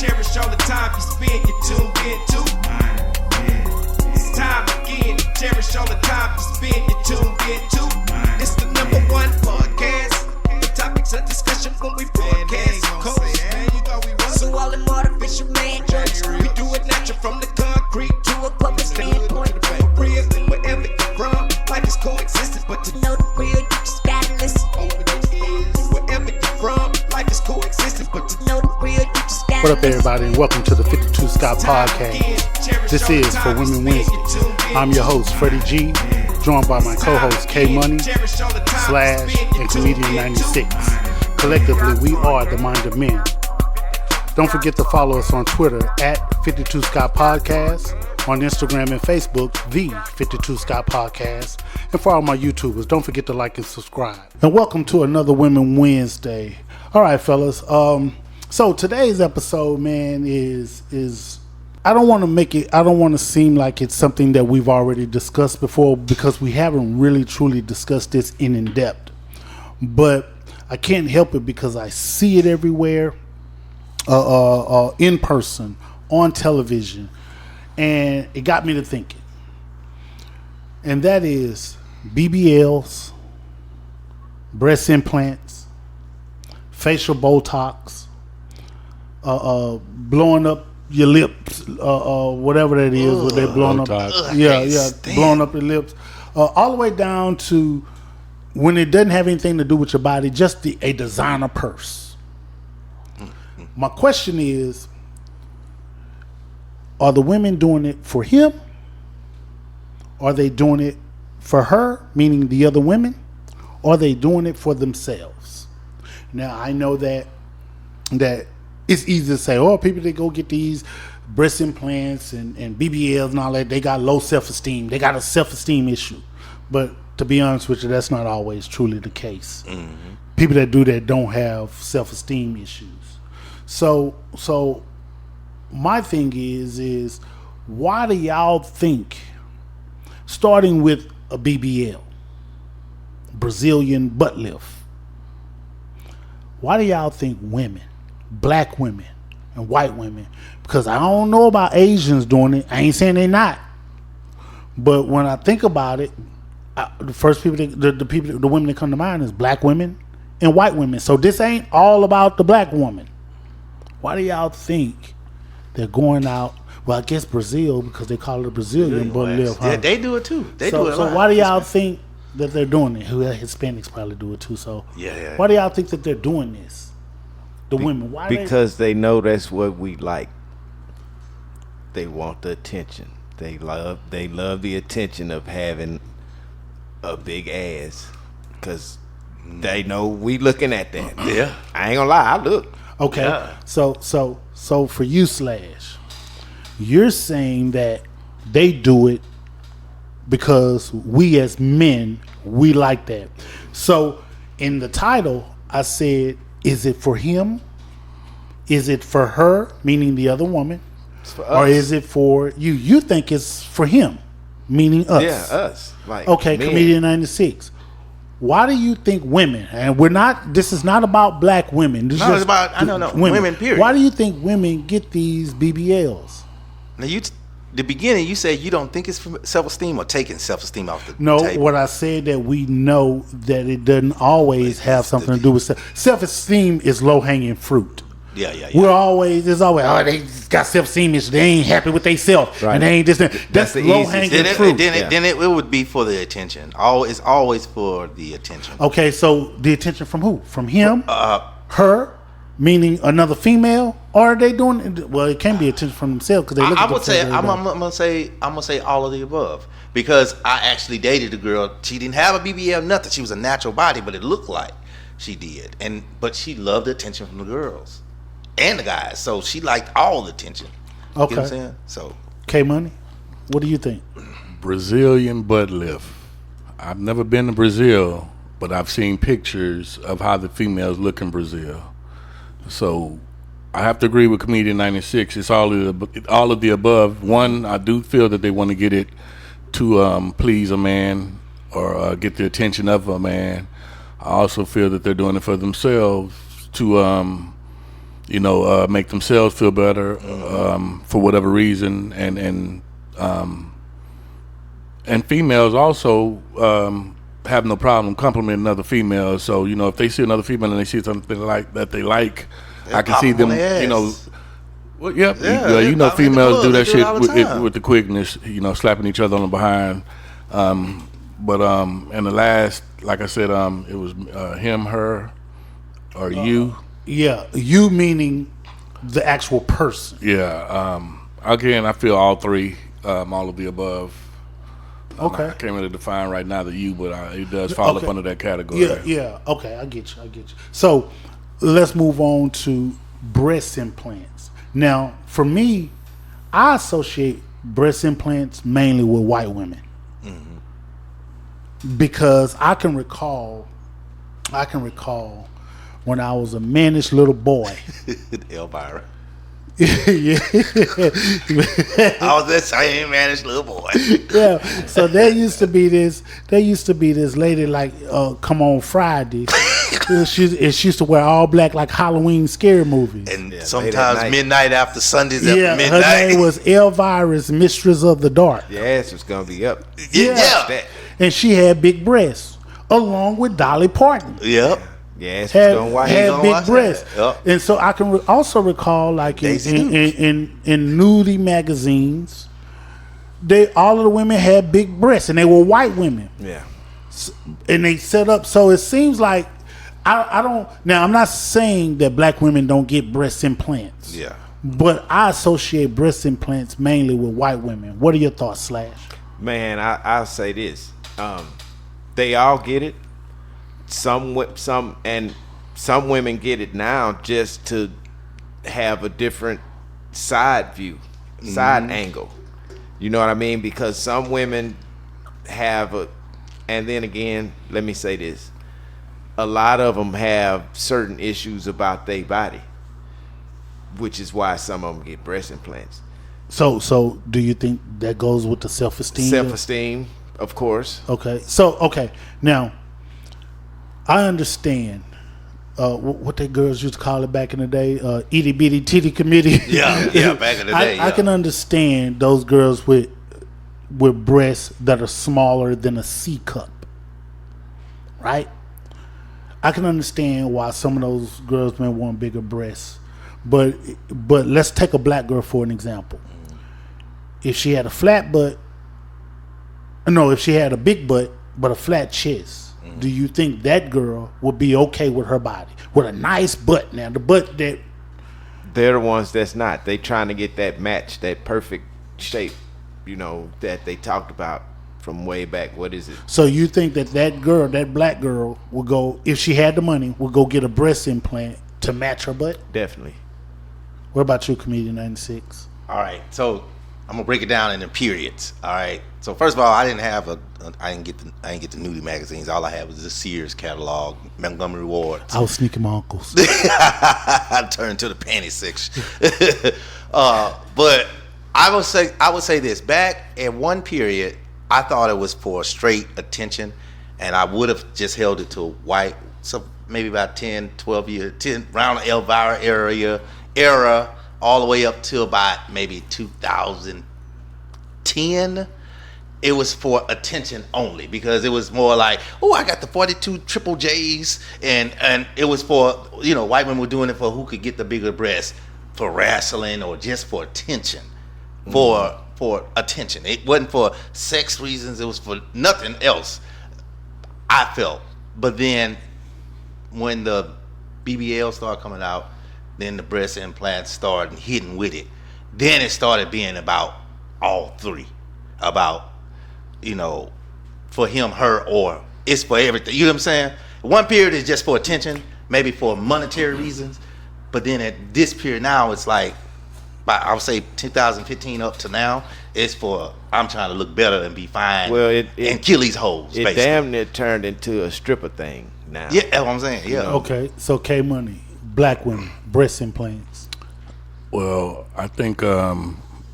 cherish all the time you spend, you tuned in to. It's time again to cherish all the time you spend, you tuned in to. It's the number one podcast. The topics of discussion when we broadcast. So all them artificial man jokes, we do it natural from the concrete to a public standpoint. Real, wherever you're from, life is coexistence, but to know the real, you just gotta listen. Wherever you're from, life is coexistence, but to know the real, you just gotta listen. What up, everybody, and welcome to the 52 Scott Podcast. This is For Women Wednesday. I'm your host, Freddie G, joined by my co-host, K Money, Slash, and Comedian 96. Collectively, we are the Mind of Men. Don't forget to follow us on Twitter at 52 Scott Podcast, on Instagram and Facebook, the 52 Scott Podcast, and for all my YouTubers, don't forget to like and subscribe. And welcome to another Women Wednesday. All right, fellas. So today's episode, man, is I don't want to seem like it's something that we've already discussed before, because we haven't really truly discussed this in depth. But I can't help it because I see it everywhere. In person, on television, and it got me to thinking. And that is BBLs, breast implants, facial Botox, blowing up your lips, whatever that is, what they're blowing up. Blowing up your lips, all the way down to when it doesn't have anything to do with your body, just a designer purse. My question is, are the women doing it for him? Are they doing it for her, meaning the other women? Or are they doing it for themselves? Now, I know that it's easy to say, oh, people that go get these breast implants and BBLs and all that, they got low self-esteem. They got a self-esteem issue. But to be honest with you, that's not always truly the case. Mm-hmm. People that do that don't have self-esteem issues. So my thing is why do y'all think, starting with a BBL, Brazilian butt lift, why do y'all think women, black women and white women, because I don't know about Asians doing it, I ain't saying they not, but when I think about it, the first people, the women that come to mind is black women and white women. So this ain't all about the black woman. Why do y'all think they're going out? Well, I guess Brazil, because they call it a Brazilian butt lift. Huh? Yeah, they do it too. They do it a lot. So why do y'all think that they're doing it? Hispanics probably do it too. So yeah. Why do y'all think that they're doing this? The women. Why? Because they know that's what we like. They want the attention. They love the attention of having a big ass, because they know we looking at that. Yeah, I ain't gonna lie, I look. Okay, yeah. So for you, Slash, you're saying that they do it because we as men, we like that. So in the title, I said, is it for him? Is it for her, meaning the other woman? It's for us. Or is it for you? You think it's for him, meaning us. Yeah, us. Like, okay, men. Comedian 96. Why do you think women, and this is not about black women. This No, is it's about, I don't know, women, period. Why do you think women get these BBLs? Now, the beginning, you said you don't think it's for self-esteem or taking self-esteem off the No, table. what I said that we know that it doesn't always have something to do with self-esteem is low-hanging fruit. Yeah. There's always, they got self-esteem issues. They ain't happy with themselves, right. And they ain't this. That's the low-hanging fruit. Then it would be for the attention. It's always for the attention. Okay, so the attention from who? From him, her, meaning another female, or are they doing it? Well, it can be attention from themselves because they look. I'm gonna say all of the above, because I actually dated a girl. She didn't have a BBL, nothing. She was a natural body, but it looked like she did, but she loved the attention from the girls and the guys, so she liked all the attention. Okay. You know what I'm saying? So, K Money, what do you think? Brazilian butt lift. I've never been to Brazil, but I've seen pictures of how the females look in Brazil. So I have to agree with Comedian 96. It's all of the above. One, I do feel that they want to get it to please a man or get the attention of a man. I also feel that they're doing it for themselves to make themselves feel better for whatever reason, and females also have no problem complimenting other females. So if they see another female and they see something that they like, I can see them. Well, yep. Yeah, Females do that shit time. with the quickness. Slapping each other on the behind. But in the last, like I said, it was him, her, or you. Yeah, you meaning the actual person. Yeah. Again, I feel all three, all of the above. Okay. I can't really define right now the you, but it does fall up under that category. Yeah. Okay, I get you. So let's move on to breast implants. Now, for me, I associate breast implants mainly with white women. Because I can recall when I was a mannish little boy. Elvira. Yeah. I was that same mannish little boy. Yeah. So there used to be this lady like come on Friday. she used to wear all black like Halloween scary movies. And sometimes midnight after Sundays after midnight. Her name was Elvira's Mistress of the Dark. Your ass was gonna be up. Yeah. And she had big breasts, along with Dolly Parton. Yep. Your ass was gonna watch. Had big breasts. Yep. And so I can also recall, like in nudie magazines, all of the women had big breasts, and they were white women. Yeah. And they set up. So it seems like I don't. Now I'm not saying that black women don't get breast implants. Yeah. But I associate breast implants mainly with white women. What are your thoughts, Slash? Man, I'll say this. They all get it. Some women get it now just to have a different side view, side angle. You know what I mean? Because some women have and then again, let me say this. A lot of them have certain issues about their body, which is why some of them get breast implants. So do you think that goes with the self-esteem? Self-esteem, of course. Okay. Now, I understand what they girls used to call it back in the day, itty bitty titty committee. Yeah, back in the day. I can understand those girls with breasts that are smaller than a C cup, right? I can understand why some of those girls may want bigger breasts, but let's take a black girl for an example. If she had a big butt but a flat chest, do you think that girl would be okay with her body with a nice butt? Now the butt that they're the ones that's not. They trying to get that match, that perfect shape, that they talked about from way back. What is it? So you think that girl, that black girl, would go, if she had the money, would go get a breast implant to match her butt? Definitely. What about you, Comedian 96? All right, so I'm gonna break it down into periods. All right, so first of all, I didn't get the nudie magazines. All I had was the Sears catalog, Montgomery Ward's. I was sneaking my uncles. I turned to the panty section. But I would say this. Back at one period, I thought it was for straight attention, and I would have just held it to white. So maybe about 10, 12 years, around the Elvira era, all the way up till about maybe 2010. It was for attention only, because it was more like, oh, I got the 42 triple J's, and it was for, white women were doing it for who could get the bigger breast, for wrestling or just for attention, for attention. It wasn't for sex reasons. It was for nothing else, I felt. But then when the BBL started coming out, then the breast implants started hitting with it. Then it started being about all three, about, for him, her, or it's for everything. You know what I'm saying? One period is just for attention, maybe for monetary reasons. But then at this period now, it's like, I would say 2015 up to now, it's for, I'm trying to look better and be fine, and kill these hoes, basically. Damn near turned into a stripper thing now. Yeah, that's what I'm saying, yeah. Okay, so K-Money, black women, breast implants. Well, I think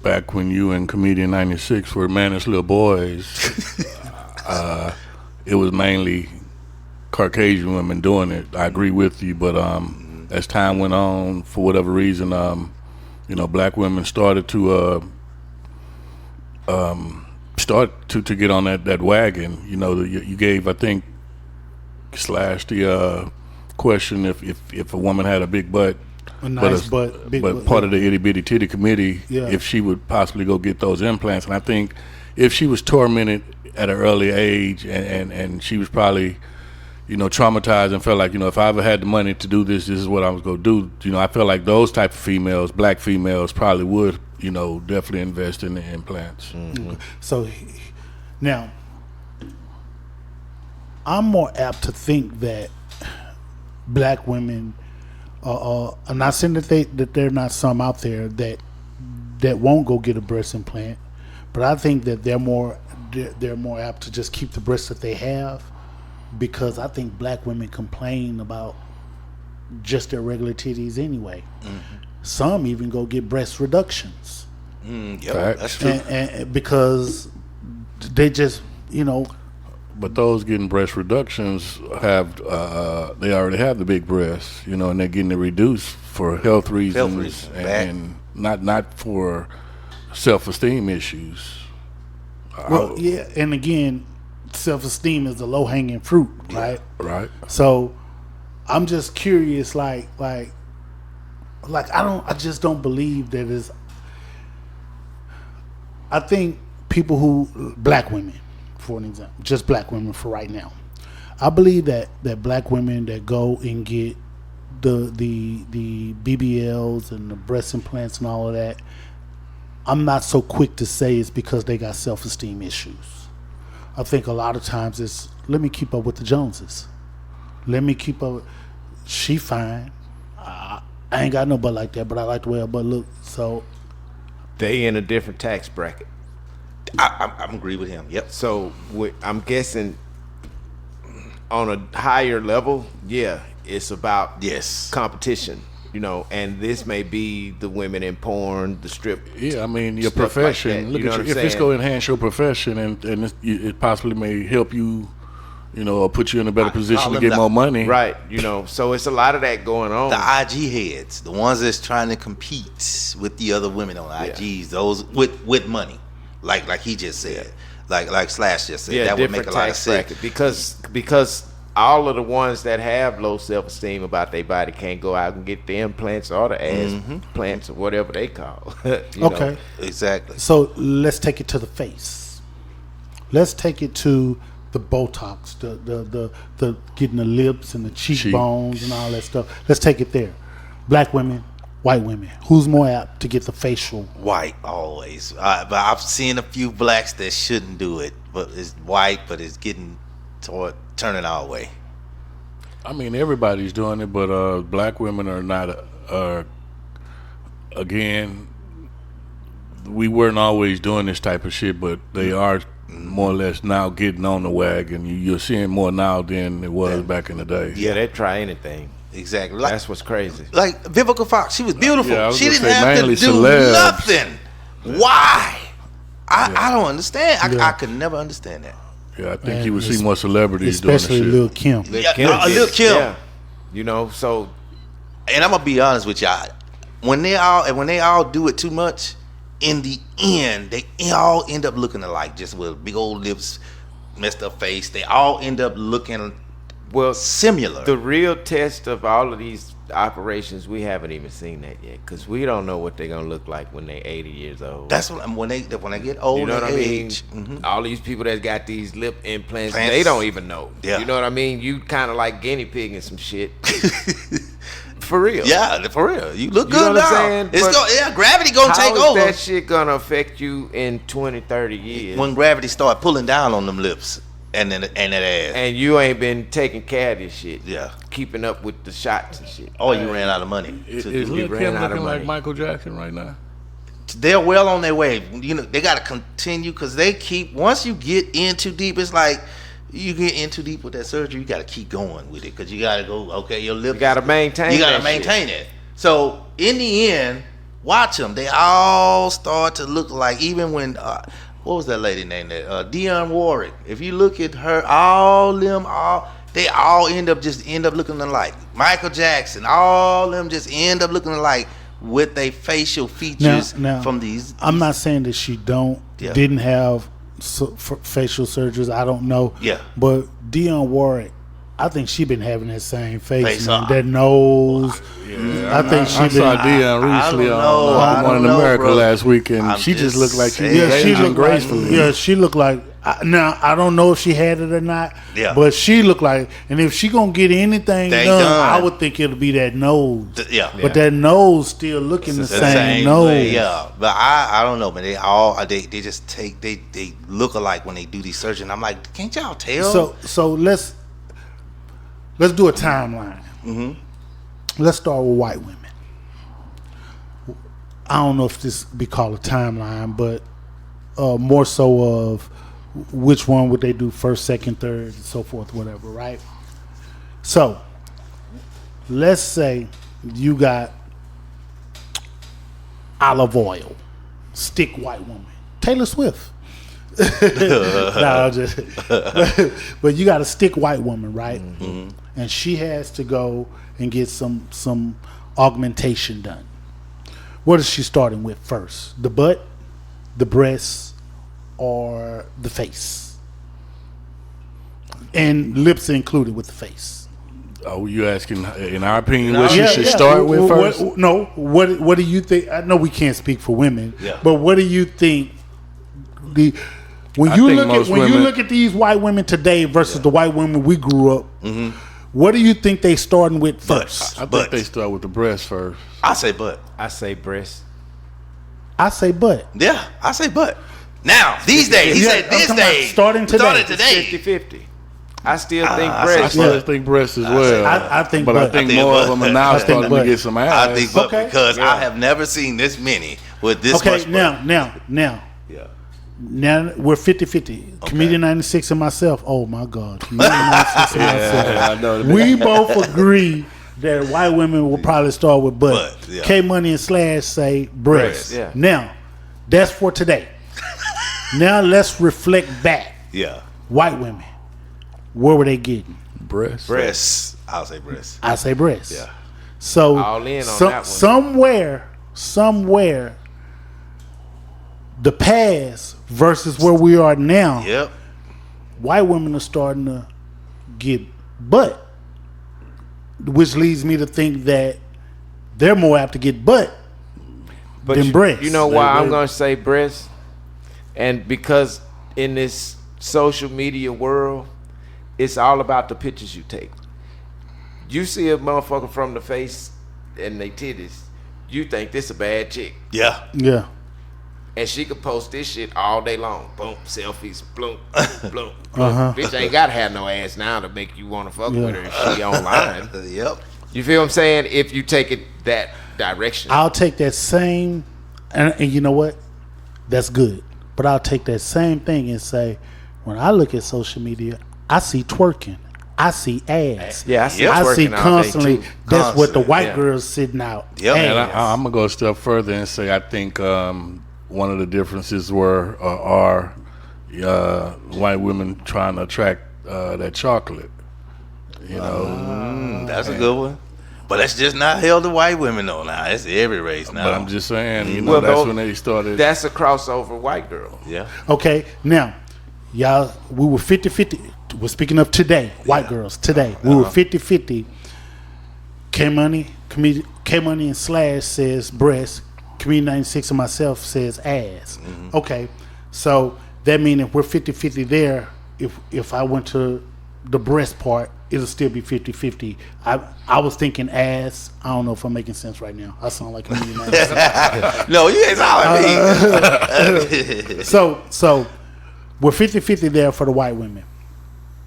back when you and Comedian 96 were mannish little boys, it was mainly Caucasian women doing it. I agree with you, but as time went on, for whatever reason, black women started to get on that wagon. You gave, I think, Slash the question if a woman had a big butt, a nice butt, big but butt, part of the itty bitty titty committee, Yeah. if she would possibly go get those implants. And I think if she was tormented at an early age and she was probably traumatized and felt like, if I ever had the money to do this is what I was going to do. I feel like those type of females, black females, probably would, definitely invest in the implants. Mm-hmm. So now, I'm more apt to think that black women, I'm not saying that there are not some out there that won't go get a breast implant, but I think that they're more apt to just keep the breasts that they have, because I think black women complain about just their regular titties anyway. Mm-hmm. Some even go get breast reductions. That's true. And because they just, But those getting breast reductions have they already have the big breasts, and they're getting it reduced for health reasons, and not for self-esteem issues. Well, yeah, and again, self-esteem is the low-hanging fruit, right? Right. So I'm just curious, like I just don't believe that is. I think black women, for an example, just black women for right now, I believe that black women that go and get the BBLs and the breast implants and all of that, I'm not so quick to say it's because they got self-esteem issues. I think a lot of times it's, let me keep up with the Joneses. Let me keep up. She fine. I ain't got no butt like that, but I like the way her butt look. So They in a different tax bracket. I agree with him. Yep. So I'm guessing on a higher level, it's about competition, and this may be the women in porn, the strip. Yeah, I mean, your stuff profession. like that, If it's going to enhance your profession and it possibly may help you, or put you in a better position to get more money. Right, so it's a lot of that going on. The IG heads, the ones that's trying to compete with the other women on IGs, those with money, like he just said, like Slash just said, that would make a lot of sense. Because all of the ones that have low self-esteem about their body can't go out and get the implants or the ass plants or whatever they call. Okay, exactly. So let's take it to the face. Let's take it to the Botox, the getting the lips and the cheekbones and all that stuff. Let's take it there. Black women, white women. Who's more apt to get the facial? White always. But I've seen a few blacks that shouldn't do it, but it's white, but it's getting turning our way. I mean, everybody's doing it, but black women are not. Again, we weren't always doing this type of shit, but they are more or less now getting on the wagon. You're seeing more now than it was back in the day. Yeah, they try anything. Exactly. That's what's crazy. Like Vivica Fox, she was beautiful. Yeah, she didn't have to do celebs. nothing. Why? I don't understand. I could never understand that. Yeah, I think you would see more celebrities doing this especially shit. Lil Kim. Lil Kim. Yeah. So. And I'm gonna be honest with y'all. When they all do it too much, in the end, they all end up looking alike, just with big old lips, messed up face. They all end up looking similar. The real test of all of these operations, we haven't even seen that yet, because we don't know what they're gonna look like when they're 80 years old. That's when they get old. You know what I mean? Mm-hmm. All these people that got these lip implants, they don't even know. Yeah. You know what I mean? You kind of like guinea pigging some shit. For real. Yeah, for real. You look You know good what now. I'm saying? Gravity gonna take How over. is that shit gonna affect you in 20, 30 years? When gravity start pulling down on them lips and that ass. And you ain't been taking care of this shit. Yeah. Keeping up with the shots and shit. Or you ran out of money. Is You Lil ran Kim out of looking money. like Michael Jackson right now? They're well on their way. They got to continue, because they keep, once you get in too deep, it's like you get in too deep with that surgery, you got to keep going with it, because you got to go, okay, your lips. You got to maintain. You got to maintain it. So in the end, watch them. They all start to look like, even when, what was that lady named? Dionne Warwick. If you look at her, all they all end up looking alike. Michael Jackson, all them just end up looking alike with their facial features from these. I'm not saying that she didn't have facial surgeries. I don't know. Yeah. But Dionne Warwick, I think she been having that same face, man. Up. That nose. Yeah, I think I saw Dionne recently on One in America last week, and she just looked like she was aging gracefully. Yeah, she looked like. Now I don't know if she had it or not. Yeah. But she looked like, and if she gonna get anything done, I would think it'll be that nose. But that nose still looking the same nose. Way, yeah. But I don't know, man. They all they just take they look alike when they do these surgeries. And I'm like, can't y'all tell? So let's do a timeline. Mm-hmm. Let's start with white women. I don't know if this be called a timeline, but more so of which one would they do first, second, third, and so forth, whatever, right? So let's say you got olive oil, stick white woman, Taylor Swift. But you got a stick white woman, right? Mm-hmm. And she has to go and get some augmentation done. What is she starting with first? The butt, the breasts, or the face? And lips included with the face. Oh, you asking, in our opinion, what she should start with first? What do you think? I know we can't speak for women, Yeah. but what do you think? When you look at these white women today versus the white women we grew up, what do you think they starting with first? I think they start with the breast first. I say butt. I say breast. I say butt. Yeah, I say butt. Now, these days, he said this day. Starting today. 50-50. I still think I breast. still think breast as well. I think but butt. I think I think more butt. of them are now starting to get some ass. I think butt because Yeah. I have never seen this many with this much butt. now. Yeah. Now we're 50-50. Comedian 96 and myself. Oh my God. Comedian 96 and myself. I know. We both agree that white women will probably start with butt. Butt, yeah. K Money and Slash say breast. Breast, yeah. Now, that's for today. Now let's reflect back. Yeah. White women, where were they getting? Breast. Breasts. I'll say breasts. I say breast. Yeah. So All in on that one. somewhere, the past versus where we are now. Yep. White women are starting to get butt, which leads me to think that they're more apt to get butt But than breasts. You know why I'm going to say breast? And because in this social media world, it's all about the pictures you take. You see a motherfucker from the face and they titties, you think this a bad chick. Yeah. Yeah. And she could post this shit all day long. Boom, selfies, bloom, bloom, bloom. Bitch ain't got to have no ass now to make you want to fuck with her if she online. Yep. You feel what I'm saying? If you take it that direction. I'll take that same, and you know what? That's good. But I'll take that same thing and say, when I look at social media, I see twerking. I see ass. Yeah, I see I twerking see all day, constantly. too. That's what the Constantly, white yeah. girls sitting out. Yep. And Ass. I'm gonna go a step further and say I think one of the differences are white women trying to attract that chocolate. You know, That's a good one. But that's just not held to white women though. Now it's every race now. but I'm just saying, you know, Well, that's those- when they started. That's a crossover white girl. yeah. Okay, now, y'all, we were 50-50. We're speaking of today, white girls, today. We were 50-50. K-Money and Slash says breast. Comedian 96 and myself says ass. Okay, so that means if we're 50-50 there, if I went to the breast part, it'll still be 50-50. I was thinking ass. I don't know if I'm making sense right now. I sound like Comedian 96. No, you ain't talking me. So we're 50-50 there for the white women.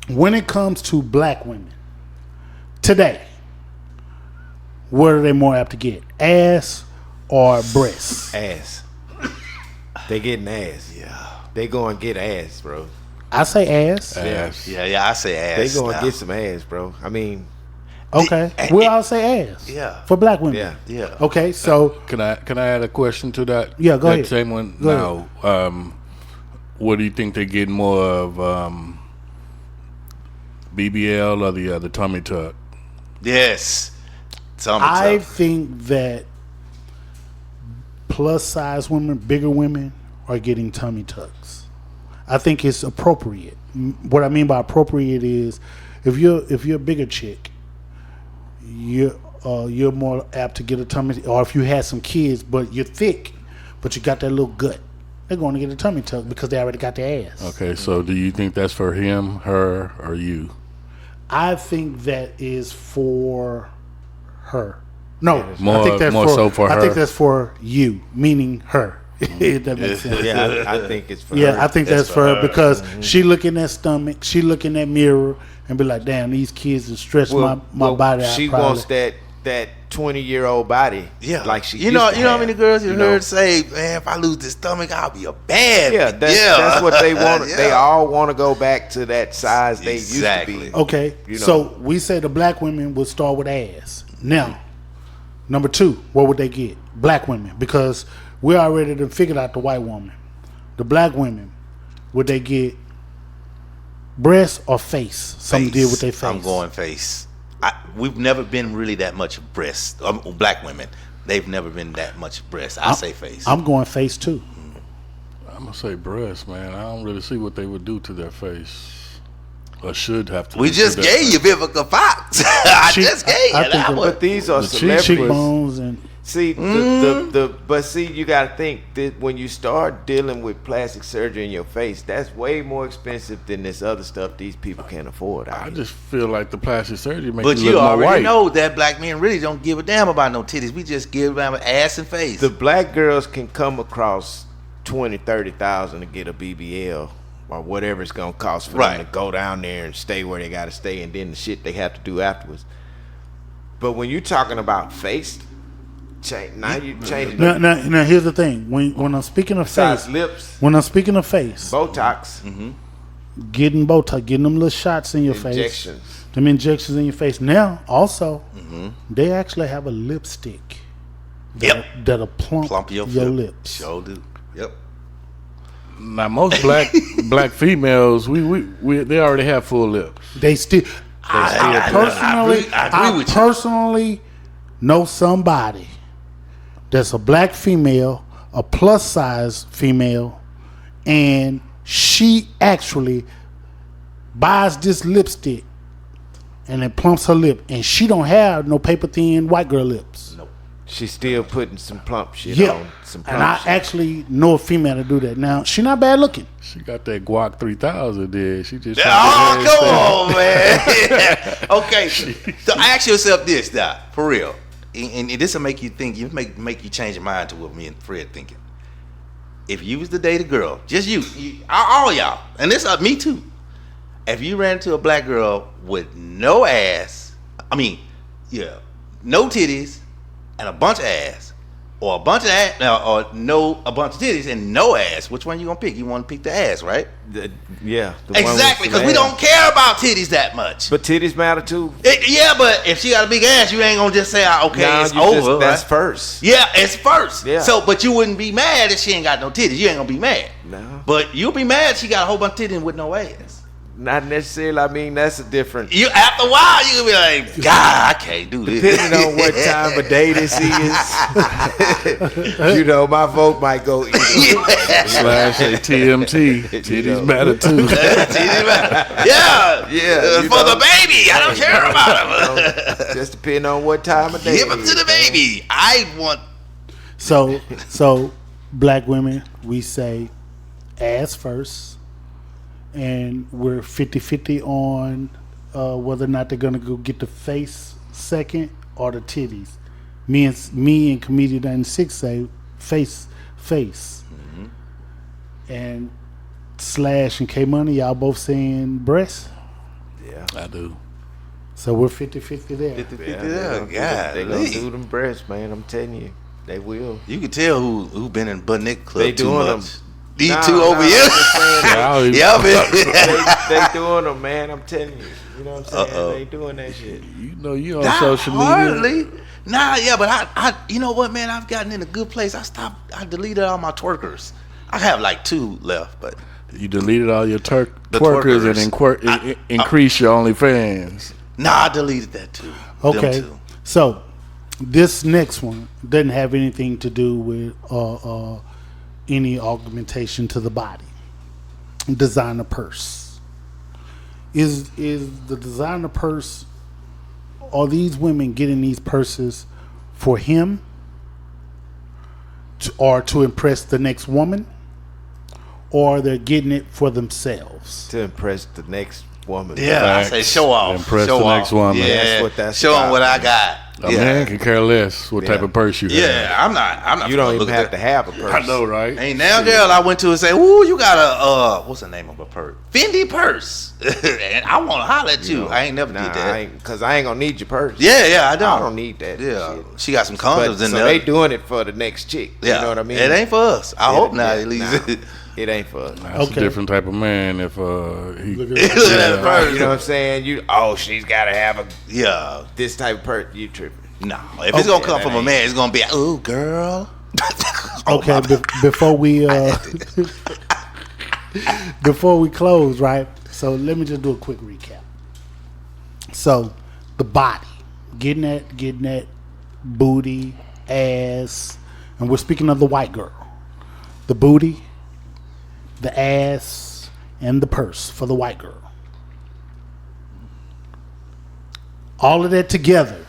When it comes to black women, today, what are they more apt to get? Ass or breasts? Ass. They getting ass. Yeah. They go and get ass, bro. I say ass. ass. Yeah, I say ass. They go and now. get some ass, bro. I mean, Okay. We all say ass. Yeah. For black women. yeah. Yeah. Okay, so Can I add a question to that? Yeah, go that ahead. Same one. Go Now, what do you think they get more of? BBL or the tummy tuck? Yes. I think that plus size women, bigger women, are getting tummy tucks. I think it's appropriate. What I mean by appropriate is if you're a bigger chick, you're more apt to get a tummy. Or if you had some kids, but you're thick, but you got that little gut, they're going to get a tummy tuck because they already got their ass. Okay, so do you think that's for him, her, or you? I think that is for her. No, More- I think that's more so for I her. think that's for you, meaning her. If that makes sense. Yeah, I think it's for Yeah, her. I think that's for her because she look in that stomach, she look in that mirror, and be like, "Damn, these kids have stretched my body out." She probably. wants that 20-year-old body. Yeah, like she. You know how many girls you you heard say, "Man, if I lose this stomach, I'll be a bad." Yeah, that's what they want. Yeah. They all want to go back to that size they Exactly. used to be. Okay, You know. so we say the black women would start with ass. Now, number 2, what would they get? Black women, because we already done figured out the white woman. The black women, would they get breast or face? Something to deal with their face. I'm going face. We've never been really that much breast. Black women, they've never been that much breast. I say face. I'm going face too. I'm gonna say breast, man. I don't really see what they would do to their face, or should have to. We do to just their gave you face. Vivica Fox. I She- just gave I you think that of- one. But these are The celebrities. Cheekbones and See, but see, you got to think that when you start dealing with plastic surgery in your face, that's way more expensive than this other stuff these people can't afford. I just feel like the plastic surgery makes But you you look more already white. know that black men really don't give a damn about no titties. We just give a damn about ass and face. The black girls can come across 20,000-30,000 to get a BBL or whatever it's gonna cost for Right. them to go down there and stay where they gotta stay, and then the shit they have to do afterwards. But when you're talking about face, now you changing now here's the thing. When I'm speaking of size face, lips, when I'm speaking of face, Botox, getting Botox, getting them little shots in your face, injections. them injections in your face. Now also, they actually have a lipstick Yep. that'll plump your your lip. lips. Sure do. Yep. Now most black females, they already have full lips. They still. I personally, I agree with you. personally know somebody that's a black female, a plus size female, and she actually buys this lipstick and it plumps her lip, and she don't have no paper thin white girl lips. Nope. She's still putting some plump shit Yeah, on. Some plump and I shit. actually know a female to do that. Now she not bad looking. She got that Guac 3000 there. She just Oh, come on, man. Okay. So ask yourself this, Doc, for real. And this will make you think, make you change your mind to what me and Fred thinking. If you was to date a girl, just you all y'all, and this me too. If you ran into a black girl with no ass, no titties, and a bunch of ass, or a bunch of ass, a bunch of titties and no ass, which one you gonna pick? You want to pick the ass, right? The one with Exactly, because some we ass. don't care about titties that much. But titties matter too. Yeah, but if she got a big ass, you ain't gonna just say, okay, Nah, it's you over. that's right? first. Yeah, it's first. Yeah. So, but you wouldn't be mad if she ain't got no titties. You ain't gonna be mad. No. But you'll be mad if she got a whole bunch of titties with no ass. Not necessarily. I mean, that's a different. You after a while, you gonna be like, God, I can't do this. Depending on what time of day this is, my vote might go either. slash a TMT. Titties matter too. Titties matter. Yeah, you for know. the baby. I don't care about them. Just depending on what time of day. Give them to the baby. I want. So black women, we say ass first, and we're 50-50 on whether or not they're gonna go get the face second or the titties. Me and Comedian 96 say face. And Slash and K Money, y'all both saying breast. Yeah. I do. So we're 50-50 there. They gonna do them breasts, man. I'm telling you, they will. You can tell who been in butt naked club They too doing much. them. These Nah, two nah, over I'm here. just saying, Yeah, man. they doing them, man. I'm telling you. You know what I'm saying? Uh-oh. They doing that shit. You know you on Not social media. hardly. Nah, yeah, but I you know what, man? I've gotten in a good place. I deleted all my twerkers. I have like 2 left, but You deleted all your The twerkers and twerkers. increased your OnlyFans. nah, I deleted that too. Okay. Them 2. So this next one doesn't have anything to do with any augmentation to the body. Designer purse. Is the designer purse, are these women getting these purses for him or to impress the next woman? Or they're getting it for themselves? To impress the next woman. Yeah, Facts. I say show off. Impress show the off. next woman. Yeah, That's what that's show them about, what I man. got. A man can care less what type of purse you have. Yeah, I'm not. You gonna don't look even at have to that. have a purse. I know, right? Ain't now, girl, I went to and say, "Ooh, you got a what's the name of a purse? Fendi purse." And I want to holler at you. know, I ain't never did that. Because I ain't gonna need your purse. Yeah, I don't. I don't need that. Yeah, shit. she got some But condoms in so there. they doing it for the next chick. Yeah, You know what I mean? It ain't for us. I hope not. At least. nah, it ain't for us. That's Okay. a different type of man if he Look at Look at that purse. You know what I'm saying? She's gotta have Yeah. this type of purse. You tripping? No. If it's gonna come that from a ain't- man, it's gonna be, "Ooh, girl." Okay, before we before we close, right? So let me just do a quick recap. So the body, getting that booty, ass, and we're speaking of the white girl. The booty, the ass, and the purse for the white girl. All of that together.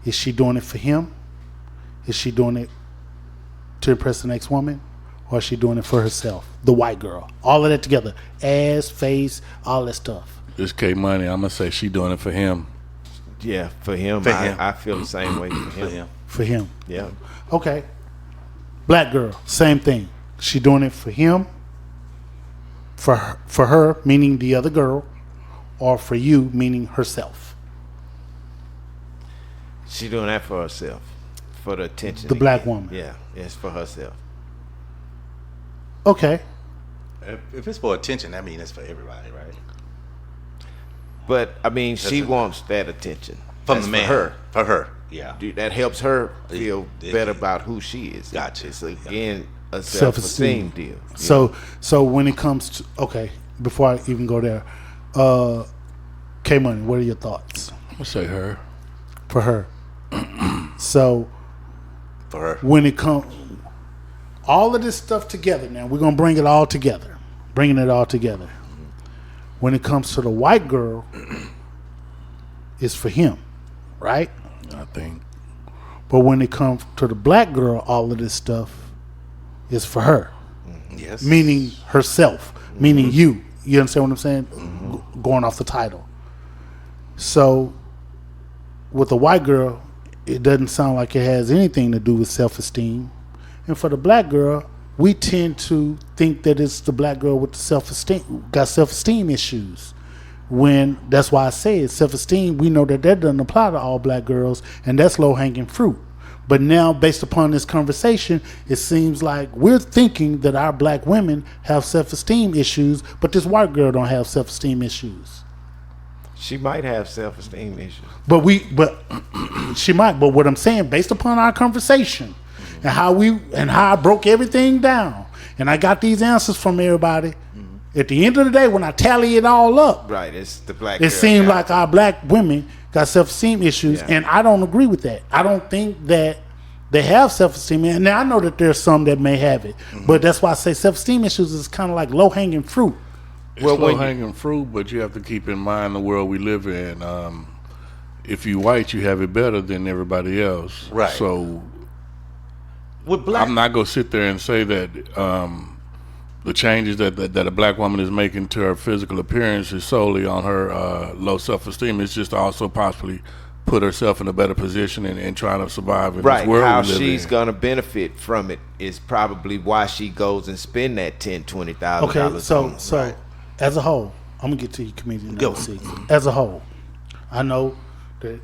Is she doing it for him? Is she doing it to impress the next woman? Or is she doing it for herself? The white girl. All of that together. Ass, face, all that stuff. This K Money, I'm gonna say she doing it for him. Yeah, for him. For him. I feel the same way for him. For him. For him. Yeah. Okay. Black girl, same thing. She doing it for him, for her, meaning the other girl, or for you, meaning herself. She doing that for herself, for the attention. The black woman. Yeah, it's for herself. Okay. If it's for attention, that means it's for everybody, right? But I mean, she it. wants that attention From That's the man. for her. For her. Yeah. Dude, that helps her feel Yeah. better about who she is. Gotcha. It's again a Self-esteem. self-esteem deal. So when it comes to, okay, before I even go there, K Money, what are your thoughts I'm gonna say her. for her? So For her. when it comes, all of this stuff together now, we're going to bring it all together. Bringing it all together. When it comes to the white girl, it's for him, right? I think. But when it comes to the black girl, all of this stuff is for her, Yes. meaning herself, meaning you. You understand what I'm saying? Going off the title. So with the white girl, it doesn't sound like it has anything to do with self-esteem. And for the black girl, we tend to think that it's the black girl with the self-esteem, got self-esteem issues. When that's why I say it's self-esteem, we know that doesn't apply to all black girls, and that's low-hanging fruit. But now, based upon this conversation, it seems like we're thinking that our black women have self-esteem issues, but this white girl don't have self-esteem issues. She might have self-esteem issues. But she might. But what I'm saying, based upon our conversation and how I broke everything down, and I got these answers from everybody. At the end of the day, when I tally it all up, Right, it's the black it girl seemed got like our black women got self-esteem issues, Yeah. and I don't agree with that. I don't think that they have self-esteem. And now I know that there's some that may have it, but that's why I say self-esteem issues is kind of like low-hanging fruit. It's Well, when low hanging fruit, but you have to keep in mind the world we live in. If you white, you have it better than everybody else. Right. So With black. I'm not gonna sit there and say that the changes that a black woman is making to her physical appearance is solely on her low self-esteem. It's just to also possibly put herself in a better position and trying to survive in right. this world How we live she's in. gonna benefit from it is probably why she goes and spend that $10,000-$20,000. Okay, so on it. so as a whole, I'm gonna get to you, comedian Go. number 6. As a whole, I know that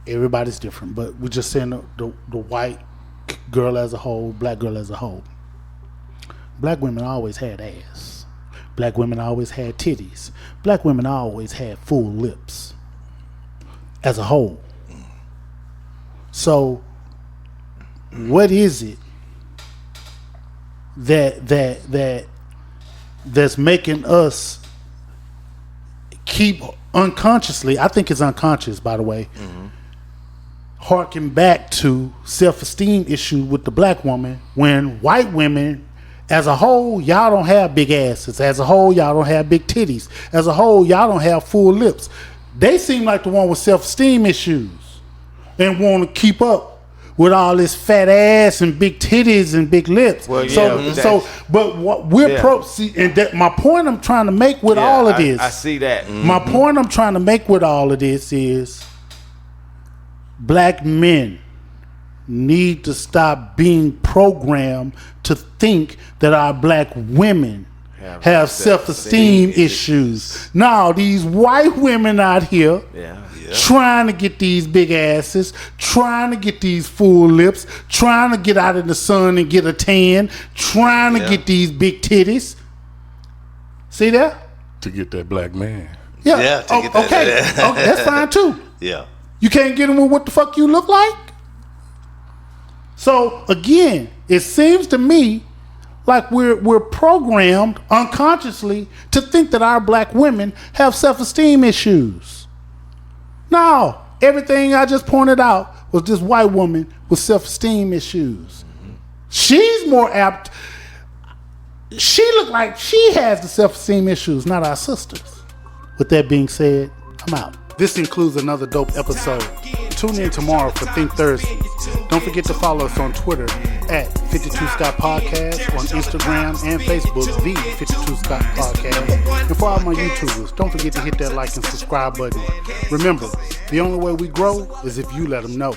everybody's different, but we're just saying the white girl as a whole, black girl as a whole. Black women always had ass. Black women always had titties. Black women always had full lips. As a whole. So, what is it that's making us keep unconsciously, I think it's unconscious, by the way, harken back to self-esteem issue with the black woman, when white women as a whole, y'all don't have big asses. As a whole, y'all don't have big titties. As a whole, y'all don't have full lips. They seem like the one with self-esteem issues and want to keep up with all this fat ass and big titties and big lips. Well, yeah, but what we're and that my point I'm trying to make with all of this. I see that. My point I'm trying to make with all of this is black men need to stop being programmed to think that our black women have self-esteem issues. Now, these white women out here trying to get these big asses, trying to get these full lips, trying to get out in the sun and get a tan, trying to get these big titties. See that? To get that black man. Yeah. to get that. Okay. Okay, that's fine too. Yeah. You can't get them with what the fuck you look like? So again, it seems to me like we're programmed unconsciously to think that our black women have self-esteem issues. No, everything I just pointed out was this white woman with self-esteem issues. She's more apt. She looked like she has the self-esteem issues, not our sisters. With that being said, I'm out. This includes another dope episode. Tune in tomorrow for Think Thursday. Don't forget to follow us on Twitter at 52 Scott Podcast, on Instagram and Facebook, the 52 Scott Podcast. And for all my YouTubers, don't forget to hit that like and subscribe button. Remember, the only way we grow is if you let them know.